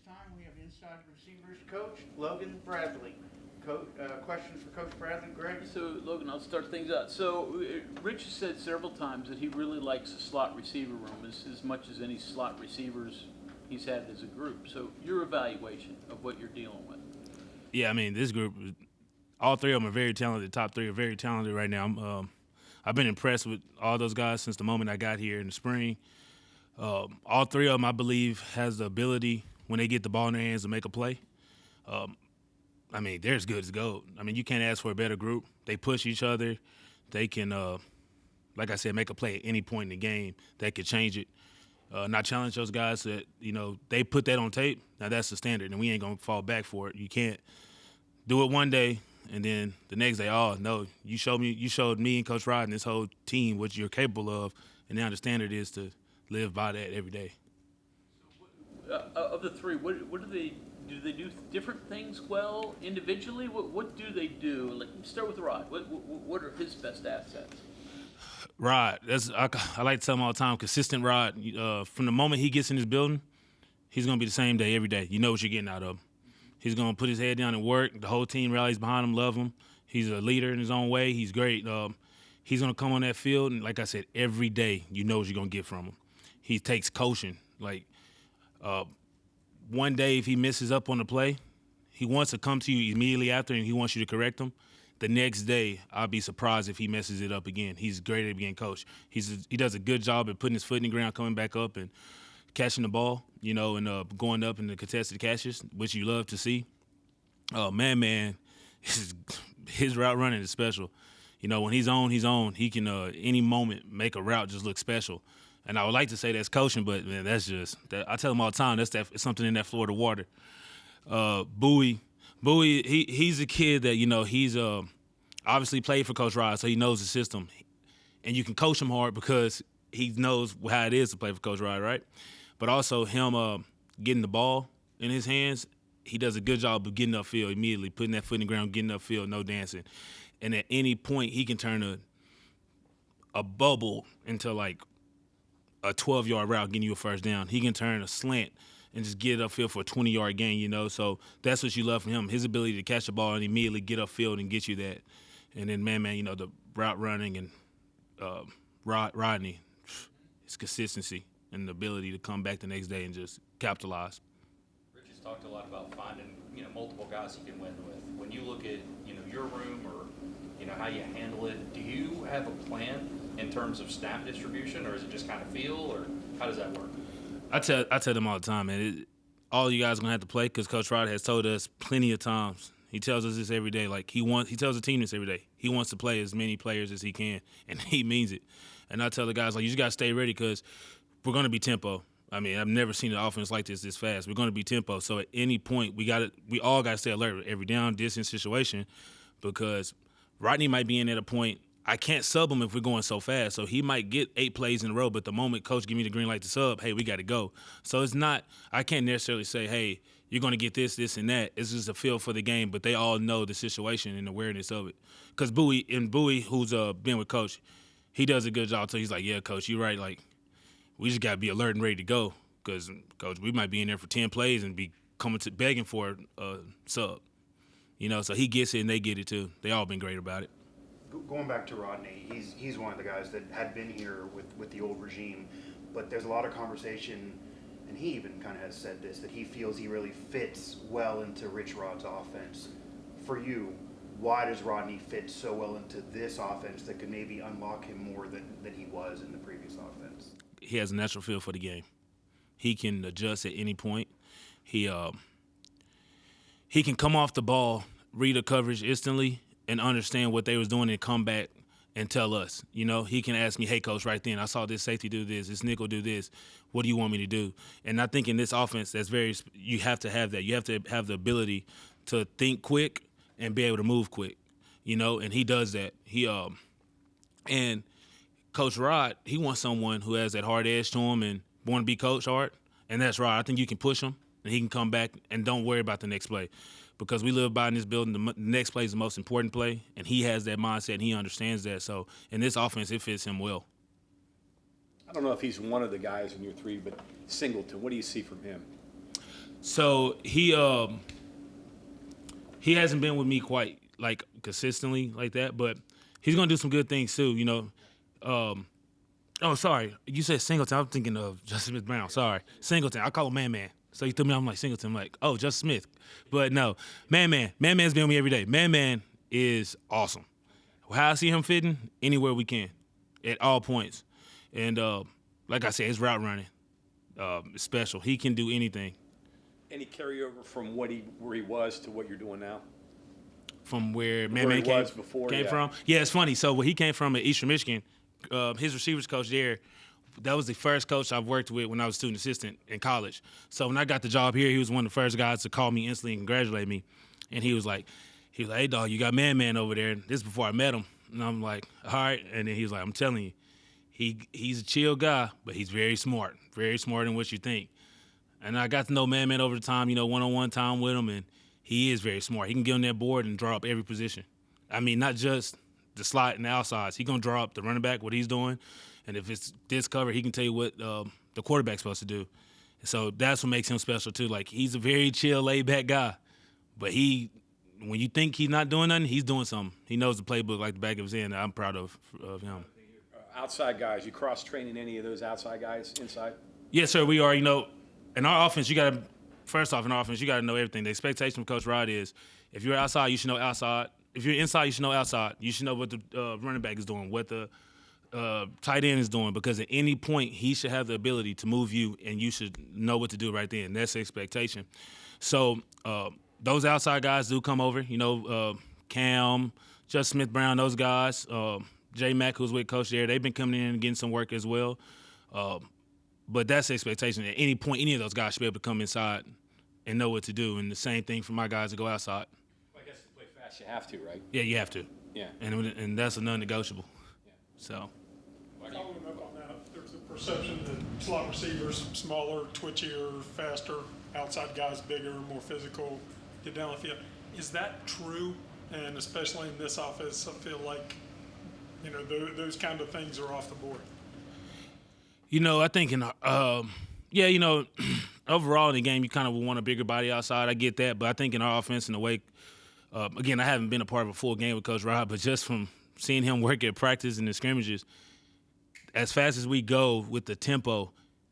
time we have inside receivers coach Logan Bradley. Questions for Coach Bradley, Greg? So, Logan, I'll start things out. So, Rich has said several times that he really likes the slot receiver room as much as any slot receivers he's had as a group. So, your evaluation of what you're dealing with. Yeah, I mean, this group, all three of them are very talented. Top three are very talented right now. I've been impressed with all those guys since the moment I got here in the spring. All three of them, I believe, has the ability when they get the ball in their hands to make a play. I mean, they're as good as gold. I mean, you can't ask for a better group. They push each other. They can, like I said, make a play at any point in the game that could change it. And I challenge those guys that, they put that on tape. Now, that's the standard, and we ain't going to fall back for it. You can't do it one day, and then the next day, oh, no, you showed me and Coach Rod and this whole team what you're capable of, and now the standard is to live by that every day. Of the three, what do they do different things well individually? What do they do? Like, start with Rod. What are his best assets? Rod, I like to tell him all the time, consistent Rod. From the moment he gets in this building, he's going to be the same day every day. You know what you're getting out of him. He's going to put his head down and work. The whole team rallies behind him, love him. He's a leader in his own way. He's great. He's going to come on that field, and like I said, every day you know what you're going to get from him. He takes coaching. One day if he messes up on the play, he wants to come to you immediately after and he wants you to correct him. The next day, I'll be surprised if he messes it up again. He's great at being coached. He does a good job at putting his foot in the ground, coming back up and catching the ball, and going up in the contested catches, which you love to see. Man, his route running is special. When he's on. He can any moment make a route just look special. And I would like to say that's coaching, but man, that's just that. I tell him all the time it's something in that Florida water. Bowie, he's a kid that he's obviously played for Coach Rod, so he knows the system, and you can coach him hard because he knows how it is to play for Coach Rod, right? But also him getting the ball in his hands, he does a good job of getting upfield immediately, putting that foot in the ground, getting upfield, no dancing, and at any point he can turn a bubble into like a 12-yard route, getting you a first down. He can turn a slant and just get upfield for a 20-yard gain, So that's what you love from him, his ability to catch the ball and immediately get upfield and get you that. And then, man, the route running and Rodney, his consistency and the ability to come back the next day and just capitalize. Rich has talked a lot about finding, multiple guys he can win with. When you look at, your room or, how you handle it, do you have a plan in terms of snap distribution, or is it just kind of feel, or how does that work? I tell them all the time, man. All you guys are gonna have to play because Coach Rod has told us plenty of times. He tells us this every day. Like he tells the team this every day. He wants to play as many players as he can, and he means it. And I tell the guys, like, you just gotta stay ready because we're gonna be tempo. I mean, I've never seen an offense like this fast. We're gonna be tempo. So at any point, we all gotta stay alert every down, distance situation, because Rodney might be in at a point. I can't sub him if we're going so fast. So he might get 8 plays in a row, but the moment coach give me the green light to sub, hey, we got to go. So it's not – I can't necessarily say, hey, you're going to get this, this, and that. It's just a feel for the game, but they all know the situation and awareness of it. Because Bowie, who's been with coach, he does a good job. So he's like, yeah, coach, you're right. Like, we just got to be alert and ready to go because, coach, we might be in there for 10 plays and be begging for a sub. So he gets it and they get it too. They all been great about it. Going back to Rodney, he's one of the guys that had been here with the old regime, but there's a lot of conversation, and he even kind of has said this, that he feels he really fits well into Rich Rod's offense. For you, why does Rodney fit so well into this offense that could maybe unlock him more than he was in the previous offense? He has a natural feel for the game. He can adjust at any point. He can come off the ball, read a coverage instantly, and understand what they was doing and come back and tell us. He can ask me, hey, coach, right then, I saw this safety do this nickel do this. What do you want me to do? And I think in this offense, you have to have that. You have to have the ability to think quick and be able to move quick, and he does that. And Coach Rod, he wants someone who has that hard edge to him and want to be coached hard, and that's Rod. I think you can push him, and he can come back and don't worry about the next play. Because we live by in this building, the next play is the most important play, and he has that mindset, and he understands that. So in this offense, it fits him well. I don't know if he's one of the guys in your three, but Singleton, what do you see from him? So he hasn't been with me quite like consistently like that, but he's gonna do some good things too. You know. Oh, sorry. You said Singleton. I'm thinking of Justin Smith Brown. Sorry, Singleton. I call him Man Man. So you threw me. I'm like Singleton. I'm like, oh, Justin Smith. But no, Man Man. Man Man's been with me every day. Man Man is awesome. How I see him fitting anywhere we can, at all points, and like I said, his route running is special. He can do anything. Any carryover from where he was to what you're doing now? From where Man Where Man he was before, came yeah. from. Yeah, it's funny. So where he came from at Eastern Michigan, his receivers coach there, that was the first coach I've worked with when I was student assistant in college. So when I got the job here, he was one of the first guys to call me instantly and congratulate me. And he was like, hey, dog, you got Man Man over there. This is before I met him. And I'm like, all right. And then he was like, I'm telling you, he's a chill guy, but he's very smarter than what you think. And I got to know Man Man over the time, one-on-one time with him, and he is very smart. He can get on that board and draw up every position. I mean, not just the slot and the outsides. He going to draw up the running back, what he's doing. And if it's this cover, he can tell you what the quarterback's supposed to do. So that's what makes him special, too. Like, he's a very chill, laid-back guy. But when you think he's not doing nothing, he's doing something. He knows the playbook like the back of his hand. I'm proud of him. Outside guys, you cross-training any of those outside guys inside? Yes, sir, we are. In our offense, first off, in our offense, you got to know everything. The expectation from Coach Rod is if you're outside, you should know outside. If you're inside, you should know outside. You should know what the running back is doing, what the tight end is doing, because at any point, he should have the ability to move you, and you should know what to do right then. That's the expectation. So those outside guys do come over. Cam, Justin Smith Brown, those guys. J Mack, who's with Coach there, they've been coming in and getting some work as well. But that's the expectation. At any point, any of those guys should be able to come inside and know what to do. And the same thing for my guys to go outside. Well, I guess to play fast, you have to, right? Yeah, you have to. Yeah. And that's a non-negotiable. Yeah. So. Following up on that, there's a perception that slot receivers, smaller, twitchier, faster, outside guys bigger, more physical, get down the field. Is that true? And especially in this offense, I feel like, those kind of things are off the board. I think overall in the game, you kind of want a bigger body outside. I get that. But I think in our offense, in the way, again, I haven't been a part of a full game with Coach Rod, but just from seeing him work at practice and the scrimmages, as fast as we go with the tempo,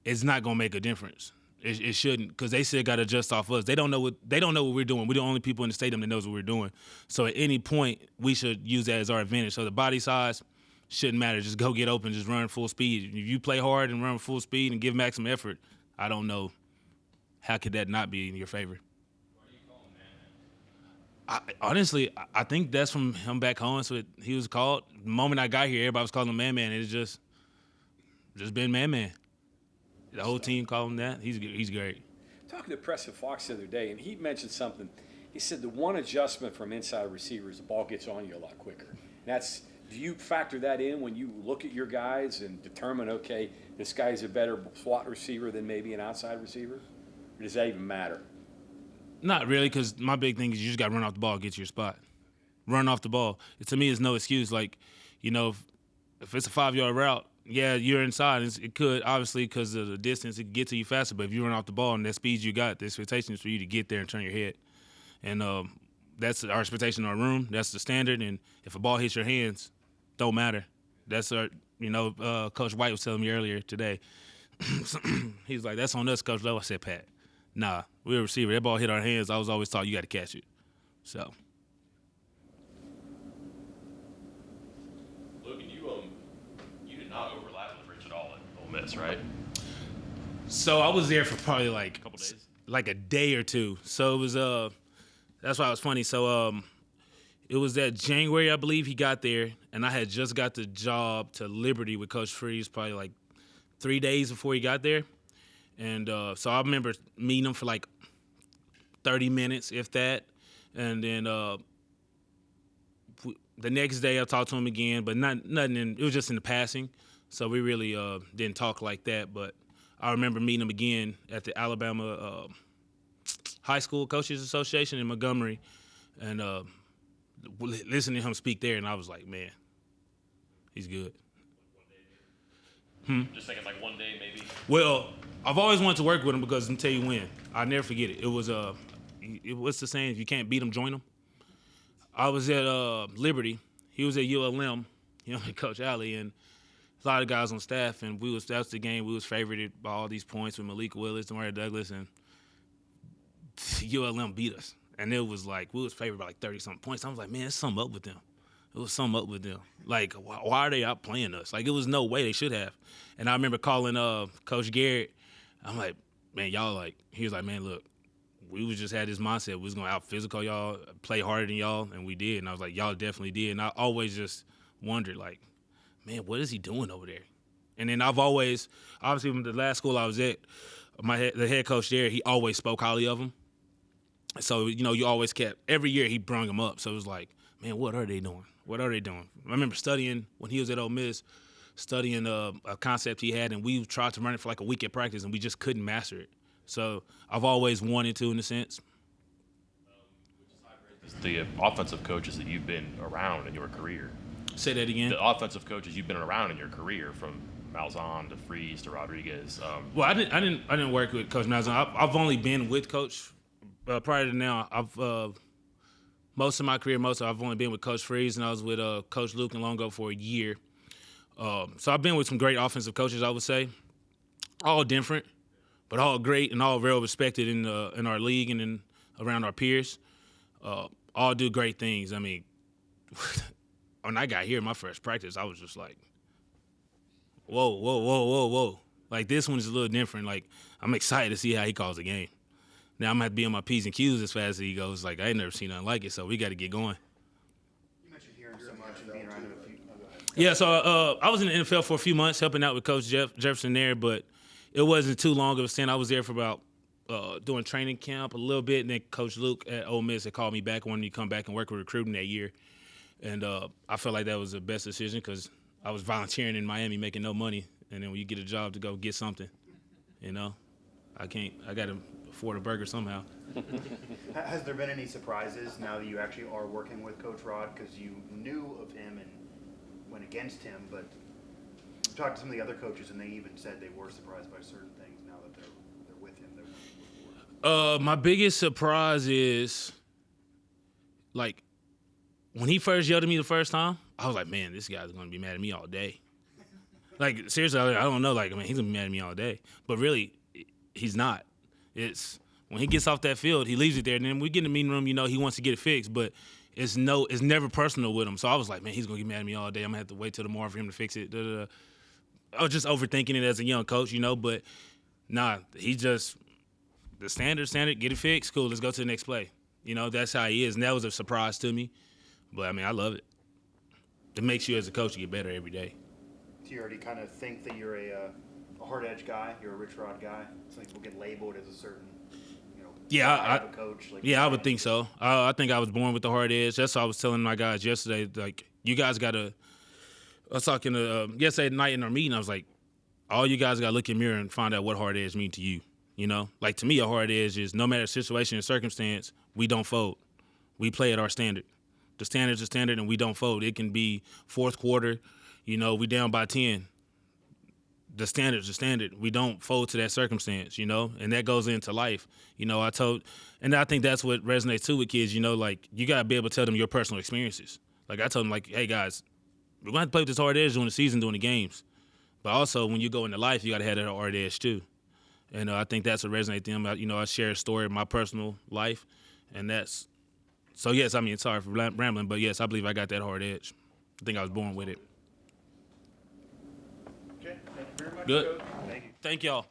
it's not going to make a difference. It shouldn't, because they still got to adjust off us. They don't know what we're doing. We're the only people in the stadium that knows what we're doing. So at any point, we should use that as our advantage. So the body size shouldn't matter. Just go get open, just run full speed. If you play hard and run full speed and give maximum effort, I don't know how could that not be in your favor. Why do you call him Man Man? Honestly, I think that's from him back home. So he was called. The moment I got here, everybody was calling him Man Man. It's just been Man Man. The whole team called him that. He's great. Talking to Preston Fox the other day, and he mentioned something. He said the one adjustment from inside receivers, the ball gets on you a lot quicker. And do you factor that in when you look at your guys and determine, okay, this guy's a better slot receiver than maybe an outside receiver? Or does that even matter? Not really, because my big thing is you just got to run off the ball, get to your spot. Run off the ball. To me, it's no excuse. Like, if it's a 5-yard route, yeah, you're inside. It could, obviously, because of the distance, it can get to you faster. But if you run off the ball and that speed you got, the expectation is for you to get there and turn your head. And that's our expectation in our room. That's the standard. And if a ball hits your hands, don't matter. That's our, Coach White was telling me earlier today. He was like, that's on us, Coach Lowe. I said, Pat, nah, we're a receiver. That ball hit our hands. I was always taught you got to catch it. So. Logan, you did not overlap with Rich at all at Ole Miss, right? So I was there for probably A couple days. like a day or two. So it was that's why it was funny. So it was that January, I believe, he got there, and I had just got the job to Liberty with Coach Freeze probably like 3 days before he got there. And so I remember meeting him for like 30 minutes, if that. And then the next day I talked to him again, but nothing. It was just in the passing. So we really didn't talk like that. But I remember meeting him again at the Alabama High School Coaches Association in Montgomery, and listening to him speak there, and I was like, man, he's good. Just thinking like one day maybe. Well, I've always wanted to work with him because I'm tell you when. I'll never forget it. It was what's the saying? If you can't beat them, join them. I was at Liberty. He was at ULM. Coach Alley, and a lot of guys on staff, and that was the game. We was favorited by all these points with Malik Willis, Demario Douglas, and ULM beat us. And it was like we was favored by like 30-something points. I was like, man, there's something up with them. It was something up with them. Like, why are they outplaying us? Like, it was no way they should have. And I remember calling Coach Garrett. I'm like, man, y'all like. He was like, man, look, we was just had this mindset. We was gonna out physical y'all, play harder than y'all, and we did. And I was like, y'all definitely did. And I always just wondered, like, man, what is he doing over there? And then I've always, obviously, from the last school I was at, the head coach there, he always spoke highly of him. So, you always kept, every year he brought him up. So it was like, man, what are they doing? What are they doing? I remember studying, when he was at Ole Miss, studying a concept he had, and we tried to run it for like a week at practice, and we just couldn't master it. So I've always wanted to, in a sense. The offensive coaches that you've been around in your career. Say that again. The offensive coaches you've been around in your career, from Malzahn to Freeze to Rodriguez. Well, I didn't work with Coach Malzahn. I've only been with Coach prior to now. Most of my career, I've only been with Coach Freeze, and I was with Coach Luke and Longo for a year. So I've been with some great offensive coaches, I would say, all different, but all great and all well respected in our league and around our peers. All do great things. I mean, when I got here, my first practice, I was just like, whoa. Like, this one is a little different. Like, I'm excited to see how he calls the game. Now I'm going to have to be on my P's and Q's as fast as he goes. Like, I ain't never seen nothing like it, so we got to get going. You mentioned hearing so much and being around him a few. Yeah, so I was in the NFL for a few months helping out with Coach Jefferson there, but it wasn't too long of a stint. I was there for about doing training camp a little bit, and then Coach Luke at Ole Miss had called me back, wanted me to come back and work with recruiting that year. And I felt like that was the best decision because I was volunteering in Miami making no money, and then when you get a job to go get something, I got to afford a burger somehow. Has there been any surprises now that you actually are working with Coach Rod, because you knew of him and went against him, but you talked to some of the other coaches and they even said they were surprised by certain things now that they're with him that weren't before? My biggest surprise is, like, when he first yelled at me the first time, I was like, man, this guy's going to be mad at me all day. Like, seriously, I don't know. Like, I mean, he's going to be mad at me all day. But really, he's not. It's when he gets off that field, he leaves it there. And then we get in the meeting room, he wants to get it fixed. But it's never personal with him. So I was like, man, he's going to get mad at me all day. I'm going to have to wait till tomorrow for him to fix it. I was just overthinking it as a young coach, but nah, he just, the standard, get it fixed. Cool, let's go to the next play. That's how he is. And that was a surprise to me. But, I mean, I love it. It makes you as a coach get better every day. Do you already kind of think that you're a hard-edge guy? You're a Rich Rod guy? Some people get labeled as a certain, style of a coach. I would think so. I think I was born with the hard edge. That's what I was telling my guys yesterday. Like, you guys got to – I was talking to yesterday night in our meeting. I was like, all you guys got to look in the mirror and find out what hard edge mean to you. Like, to me, a hard edge is no matter situation or circumstance, we don't fold. We play at our standard. The standard's the standard, and we don't fold. It can be fourth quarter, we down by 10. The standard's the standard. We don't fold to that circumstance, and that goes into life. And I think that's what resonates too with kids, like, you got to be able to tell them your personal experiences. Like, I told them, like, hey, guys, we're going to have to play with this hard edge during the season, during the games. But also, when you go into life, you got to have that hard edge too. And I think that's what resonates with them. I share a story of my personal life, and that's – so, yes, I mean, sorry for rambling, but, yes, I believe I got that hard edge. I think I was born with it. Okay, thank you very much, Good. Coach. Thank you. Thank y'all.